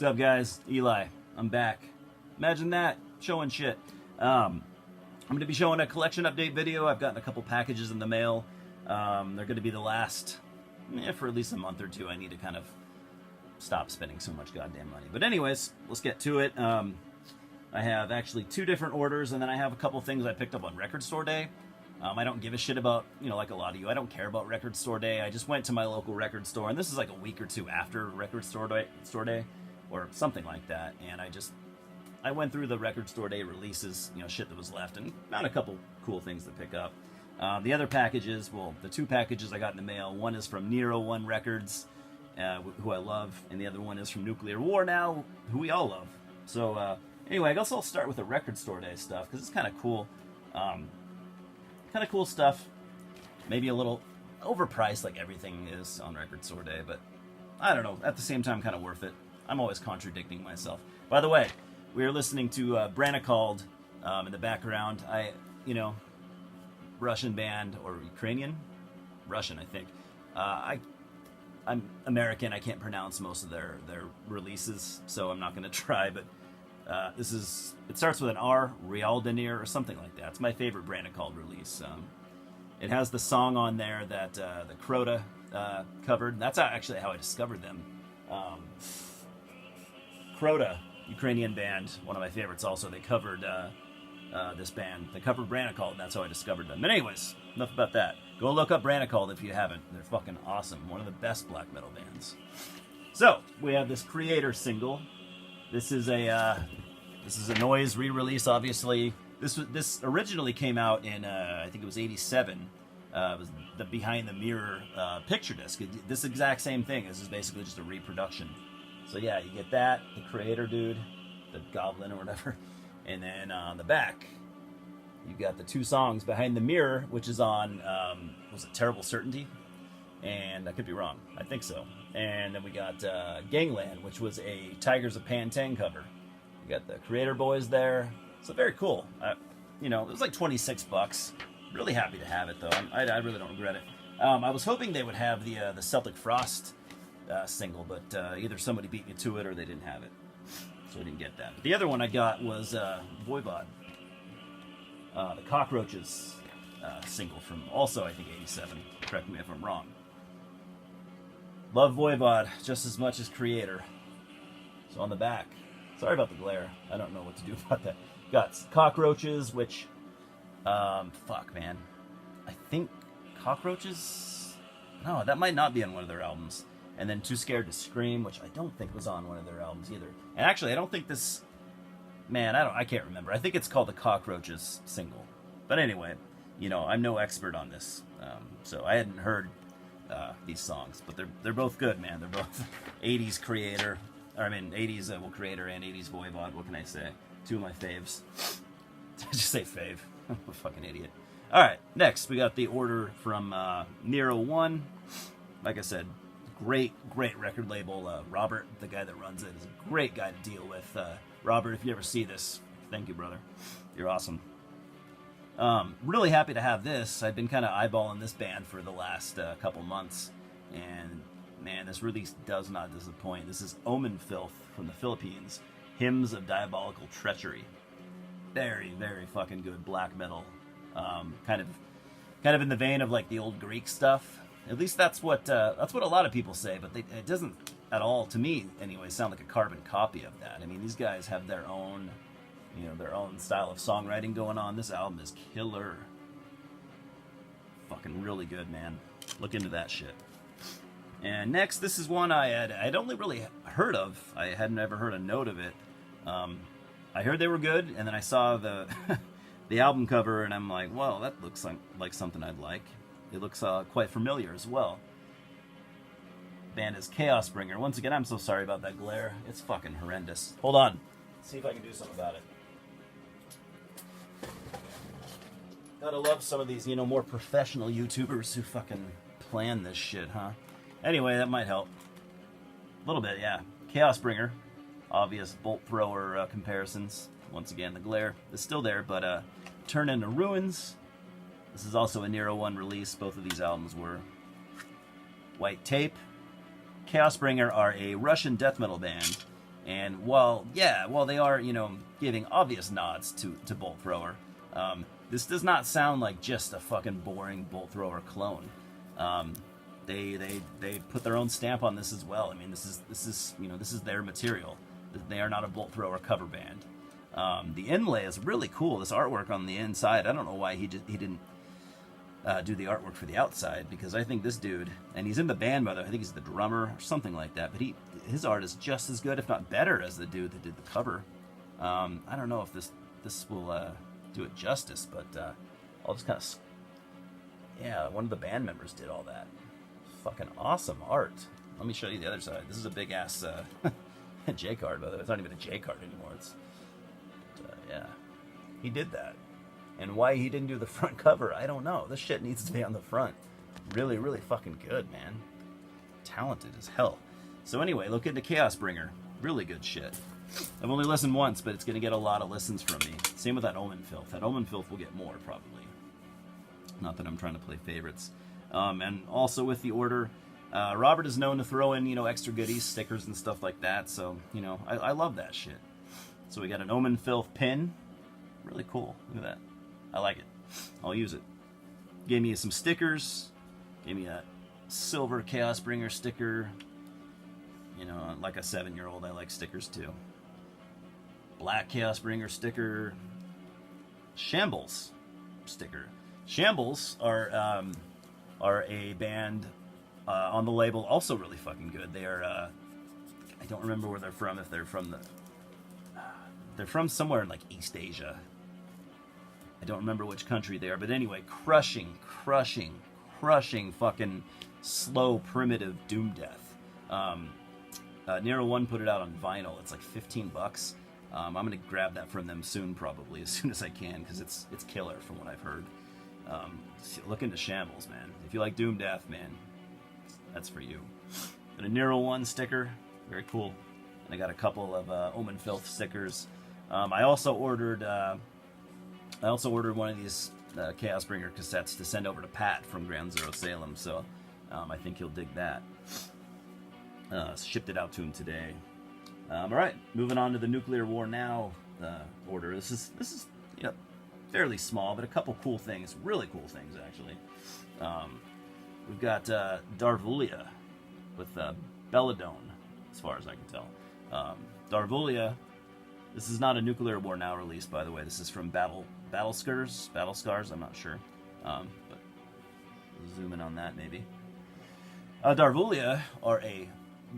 What's up, guys? Eli. I'm back. Imagine that. Showing shit. I'm going to be showing a collection update video. I've gotten a couple packages in the mail. They're going to be the last, for at least a month or two. I need to kind of stop spending so much goddamn money. But anyways, let's get to it. I have actually 2 different orders, and then I have a couple things I picked up on Record Store Day. I don't give a shit about, like a lot of you, I don't care about Record Store Day. I just went to my local record store, and this is like a week or 2 after Record Store Day, or something like that, and I went through the Record Store Day releases, shit that was left, and found a couple cool things to pick up. The other packages, well, the 2 packages I got in the mail, one is from Nero One Records, who I love, and the other one is from Nuclear War Now, who we all love. So, anyway, I guess I'll start with the Record Store Day stuff, because it's kind of cool. Kind of cool stuff. Maybe a little overpriced like everything is on Record Store Day, but I don't know. At the same time, kind of worth it. I'm always contradicting myself. By the way, we are listening to Branacald in the background. Russian band, or Ukrainian? Russian, I think. I'm American. I can't pronounce most of their releases, so I'm not going to try, but it starts with an R, Realdanir, or something like that. It's my favorite Branacald release. It has the song on there that the Crota covered. That's actually how I discovered them. Crota, Ukrainian band, one of my favorites also. They covered this band. They covered Branacald, and that's how I discovered them. But anyways, enough about that. Go look up Branacald if you haven't. They're fucking awesome. One of the best black metal bands. So, we have this Creator single. This is a Noise re-release, obviously. This originally came out in, I think it was 87. It was the Behind the Mirror picture disc. This exact same thing. This is basically just a reproduction. So yeah, you get that, the Creator dude, the Goblin or whatever. And then on the back, you got the 2 songs, Behind the Mirror, which is on, was it Terrible Certainty? And I could be wrong. I think so. And then we got Gangland, which was a Tigers of Pantang cover. We got the Creator boys there. So very cool. It was like $26. Really happy to have it, though. I really don't regret it. I was hoping they would have the Celtic Frost single, but either somebody beat me to it or they didn't have it. So I didn't get that. But the other one I got was Voivod. The Cockroaches single from also, I think, 87. Correct me if I'm wrong. Love Voivod just as much as Creator. So on the back, sorry about the glare. I don't know what to do about that. Got Cockroaches, which, fuck, man. I think Cockroaches, no, that might not be on one of their albums. And then Too Scared to Scream, which I don't think was on one of their albums either. And actually, I don't think this, man, I can't remember. I think it's called the Cockroaches single. But anyway, I'm no expert on this. So I hadn't heard these songs, but they're both good, man. They're both 80s Creator, 80s Creator and 80s Voivod. What can I say? 2 of my faves. Just say fave. I'm a fucking idiot. All right, next we got the order from Nero One. Like I said, great record label. Robert, the guy that runs it, is a great guy to deal with. Robert, if you ever see this, thank you, brother. You're awesome. Really happy to have this. I've been kind of eyeballing this band for the last couple months, and man, this release does not disappoint. This is Omen Filth from the Philippines, Hymns of Diabolical Treachery. Very, very fucking good black metal. Kind of in the vein of like the old Greek stuff. At least that's what a lot of people say, but it doesn't at all, to me anyway, sound like a carbon copy of that. I mean, these guys have their own style of songwriting going on. This album is killer. Fucking really good, man. Look into that shit. And next, this is one I'd only really heard of. I hadn't ever heard a note of it. I heard they were good, and then I saw the the album cover, and I'm like, well, that looks like something I'd like. It looks quite familiar as well. Band is Chaosbringer. Once again, I'm so sorry about that glare. It's fucking horrendous. Hold on. Let's see if I can do something about it. Gotta love some of these, more professional YouTubers who fucking plan this shit, huh? Anyway, that might help. A little bit, yeah. Chaosbringer. Obvious bolt thrower comparisons. Once again, the glare is still there, but Turn into Ruins. This is also a Nero One release. Both of these albums were. White Tape. Chaosbringer are a Russian death metal band. And while they are, giving obvious nods to Bolt Thrower, this does not sound like just a fucking boring Bolt Thrower clone. They put their own stamp on this as well. I mean, this is their material. They are not a Bolt Thrower cover band. The inlay is really cool. This artwork on the inside, I don't know why he didn't do the artwork for the outside, because I think this dude, and he's in the band, by the way, I think he's the drummer or something like that, but his art is just as good, if not better, as the dude that did the cover. I don't know if this will do it justice, but I'll just kind of... Yeah, one of the band members did all that. Fucking awesome art. Let me show you the other side. This is a big-ass J card, by the way. It's not even a J card anymore. It's... yeah. He did that. And why he didn't do the front cover, I don't know. This shit needs to be on the front. Really, really fucking good, man. Talented as hell. So anyway, look into Chaos Bringer. Really good shit. I've only listened once, but it's going to get a lot of listens from me. Same with that Omen Filth. That Omen Filth will get more, probably. Not that I'm trying to play favorites. And also with the order, Robert is known to throw in, extra goodies, stickers and stuff like that. So, I love that shit. So we got an Omen Filth pin. Really cool. Look at that. I like it. I'll use it. Gave me some stickers. Gave me a silver Chaos Bringer sticker. Like a 7-year-old, I like stickers too. Black Chaos Bringer sticker. Shambles sticker. Shambles are a band on the label, also really fucking good. They are, I don't remember where they're from, if they're from they're from somewhere in like East Asia. I don't remember which country they are, but anyway, crushing fucking slow, primitive doom death. Nero One put it out on vinyl. It's like $15. I'm gonna grab that from them soon, probably as soon as I can, because it's killer from what I've heard. Look into Shambles, man. If you like doom death, man, that's for you. Got a Nero One sticker, very cool. And I got a couple of Omen Filth stickers. I also ordered one of these Chaos Bringer cassettes to send over to Pat from Ground Zero Salem, so I think he'll dig that. Shipped it out to him today. All right, moving on to the Nuclear War Now order. This is fairly small, but a couple cool things, really cool things actually. We've got Darvulia with Belladone, as far as I can tell. Darvulia. This is not a Nuclear War Now release, by the way. This is from Battle Scars, I'm not sure. But we'll zoom in on that, maybe. Darvulia are a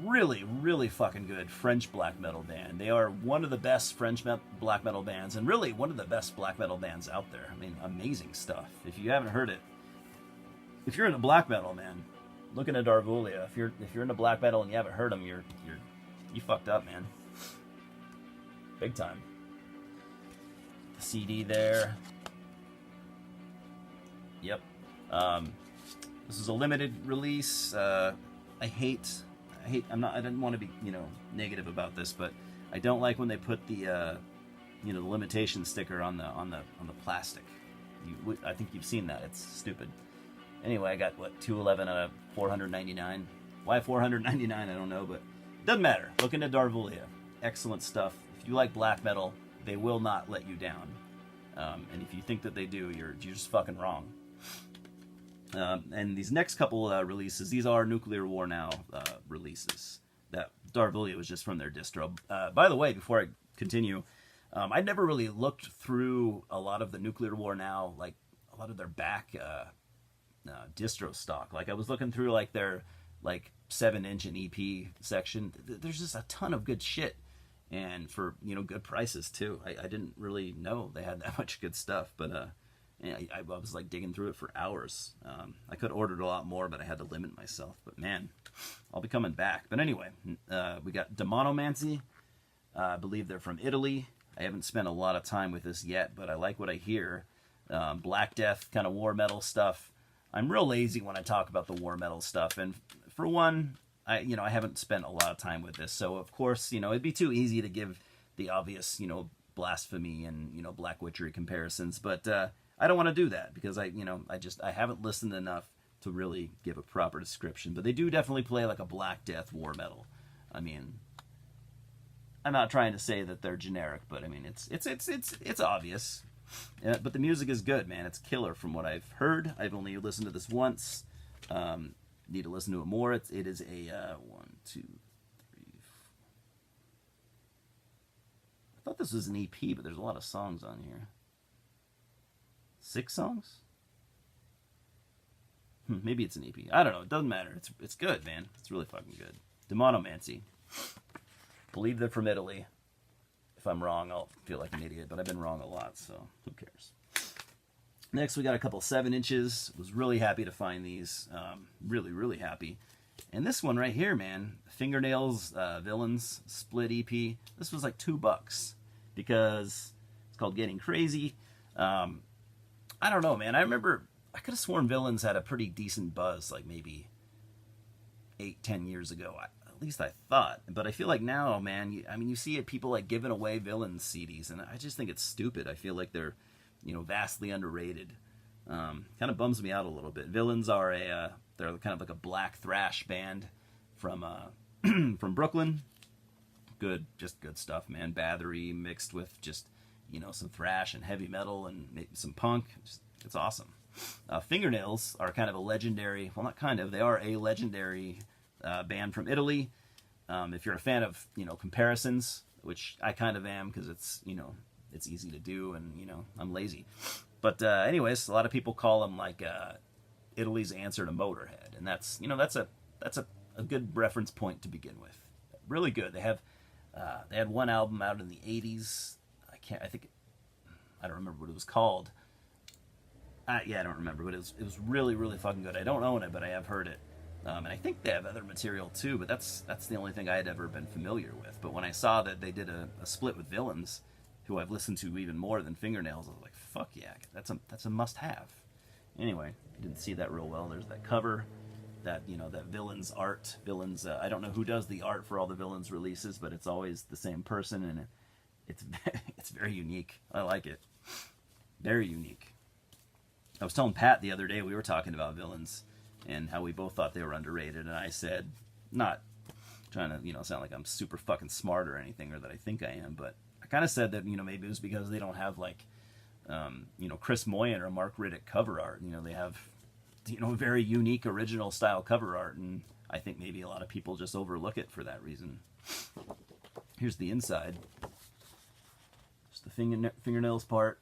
really, really fucking good French black metal band. They are one of the best French black metal bands, and really one of the best black metal bands out there. I mean, amazing stuff. If you haven't heard it, if you're into black metal, man, look into Darvulia. If you're into black metal and you haven't heard them, you fucked up, man. Big time. The CD there. Yep. This is a limited release. I didn't want to be, negative about this, but I don't like when they put the, the limitation sticker on the plastic. I think you've seen that. It's stupid. Anyway, I got 211 out of 499. Why 499? I don't know, but it doesn't matter. Look into Darvulia. Excellent stuff. If you like black metal, they will not let you down. And if you think that they do, you're just fucking wrong. And these next couple releases, these are Nuclear War Now releases. That Darvulia was just from their distro. By the way, before I continue, I never really looked through a lot of the Nuclear War Now, like a lot of their back distro stock. Like I was looking through like their 7-inch and EP section. There's just a ton of good shit. And for, good prices, too. I didn't really know they had that much good stuff, but I was, digging through it for hours. I could have ordered a lot more, but I had to limit myself. But, man, I'll be coming back. But anyway, we got Demonomancy. I believe they're from Italy. I haven't spent a lot of time with this yet, but I like what I hear. Black Death, kind of war metal stuff. I'm real lazy when I talk about the war metal stuff, and for one... I haven't spent a lot of time with this, so of course, it'd be too easy to give the obvious, blasphemy and, Black Witchery comparisons, but I don't want to do that because I haven't listened enough to really give a proper description, but they do definitely play like a Black Death war metal. I mean, I'm not trying to say that they're generic, but I mean it's obvious. But the music is good, man. It's killer from what I've heard. I've only listened to this once. Need to listen to it more. It is a 1, 2, 3. I thought this was an EP, but there's a lot of songs on here. 6 songs? Maybe it's an EP. I don't know. It doesn't matter. It's good, man. It's really fucking good. Demonomancy. Believe they're from Italy. If I'm wrong, I'll feel like an idiot, but I've been wrong a lot, so who cares? Next, we got a couple 7 inches. Was really happy to find these. Really, really happy. And this one right here, man, Fingernails Villains Split EP. This was like $2 because it's called Getting Crazy. I don't know, man. I remember I could have sworn Villains had a pretty decent buzz, like maybe 8-10 years ago. At least I thought. But I feel like now, man, you see it, people like giving away Villains CDs, and I just think it's stupid. I feel like they're, vastly underrated. Kind of bums me out a little bit. Villains are they're kind of like a black thrash band from from Brooklyn. Just good stuff, man. Bathory mixed with just, some thrash and heavy metal and maybe some punk. It's awesome. Fingernails are kind of a legendary, well, not kind of, they are a legendary band from Italy. If you're a fan of, comparisons, which I kind of am because it's, it's easy to do and, I'm lazy. But anyways, a lot of people call them like Italy's answer to Motorhead. And that's a good reference point to begin with. Really good. They had one album out in the 80s. I don't remember what it was called. I don't remember, but it was really, really fucking good. I don't own it, but I have heard it. And I think they have other material too, but that's the only thing I had ever been familiar with. But when I saw that they did a split with Villains, who I've listened to even more than Fingernails, I was like, fuck yeah, that's a must-have. Anyway, didn't see that real well. There's that cover, that that Villains art. Villains, I don't know who does the art for all the Villains releases, but it's always the same person, and it's very unique. I like it. Very unique. I was telling Pat the other day, we were talking about Villains and how we both thought they were underrated, and I said, not trying to sound like I'm super fucking smart or anything, or that I think I am, but I kind of said that maybe it was because they don't have like Chris Moyen or Mark Riddick cover art. They have very unique original style cover art, and I think maybe a lot of people just overlook it for that reason. Here's the inside. Just the fingernails part.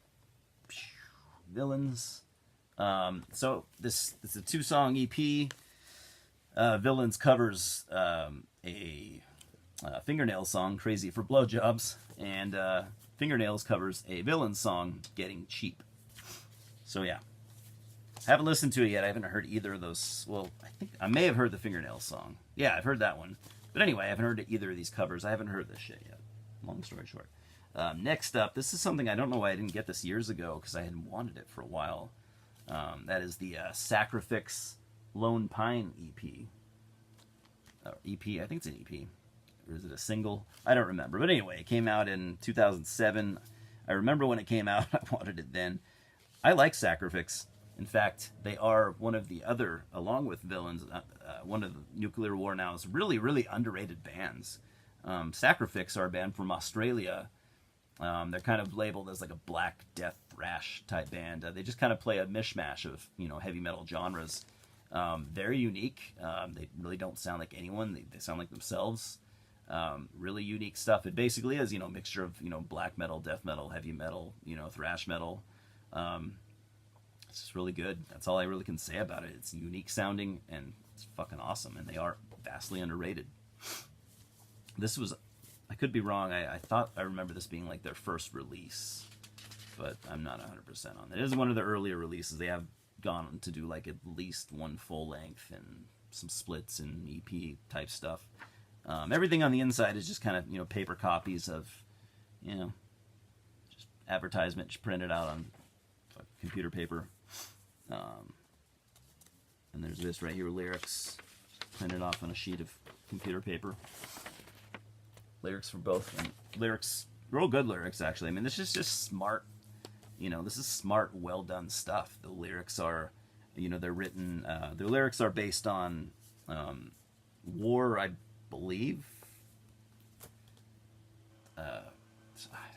Villains. So this is a 2-song EP. Villains covers a Fingernails song, Crazy for Blowjobs, and Fingernails covers a Villains song, Getting Cheap. So yeah, haven't listened to it yet. I haven't heard either of those. Well, I think I may have heard the Fingernails song. Yeah, I've heard that one. But anyway, I haven't heard either of these covers. I haven't heard this shit yet. Long story short. Next up, this is something I don't know why I didn't get this years ago, because I had wanted it for a while. That is the Sacrifix Lone Pine EP. EP, I think it's an EP. Or is it a single? I don't remember. But anyway, it came out in 2007. I remember when it came out. I wanted it then. I like Sacrifix. In fact, they are one of the other, along with Villains, one of the Nuclear War Now's really, really underrated bands. Sacrifix are a band from Australia. They're kind of labeled as like a black death thrash type band. They just kind of play a mishmash of heavy metal genres. Very unique. They really don't sound like anyone. They sound like themselves. Really unique stuff. It basically is a mixture of black metal, death metal, heavy metal, thrash metal. It's just really good. That's all I really can say about it. It's unique sounding and it's fucking awesome. And they are vastly underrated. This was, I could be wrong. I thought I remember this being like their first release, but I'm not 100% on that. It is one of their earlier releases. They have gone on to do like at least one full length and some splits and EP type stuff. Everything on the inside is just kind of paper copies of just advertisement just printed out on computer paper. And there's this right here, lyrics printed off on a sheet of computer paper. Lyrics for both, and lyrics, real good lyrics actually. I mean, this is just smart. This is smart, well done stuff. The lyrics are, they're written. The lyrics are based on war, I believe.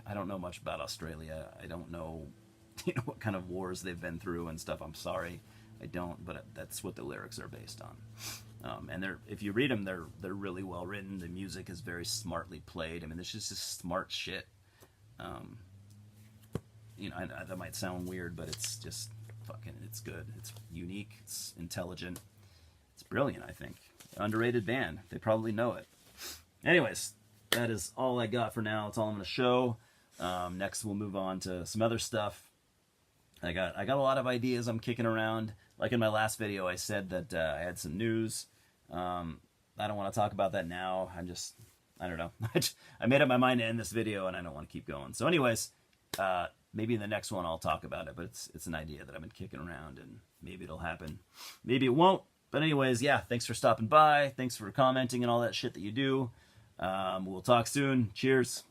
I don't know much about Australia. I don't know, what kind of wars they've been through and stuff. I'm sorry, I don't. But that's what the lyrics are based on. And if you read them, they're really well written. The music is very smartly played. I mean, this is just smart shit. That might sound weird, but it's just fucking. It's good. It's unique. It's intelligent. It's brilliant. I think underrated band. They probably know it. Anyways, that is all I got for now. That's all I'm going to show. Next, we'll move on to some other stuff. I got a lot of ideas I'm kicking around. Like in my last video, I said that I had some news. I don't want to talk about that now. I don't know. I made up my mind to end this video, and I don't want to keep going. So anyways, maybe in the next one I'll talk about it, but it's an idea that I've been kicking around, and maybe it'll happen. Maybe it won't. But anyways, yeah, thanks for stopping by. Thanks for commenting and all that shit that you do. We'll talk soon. Cheers.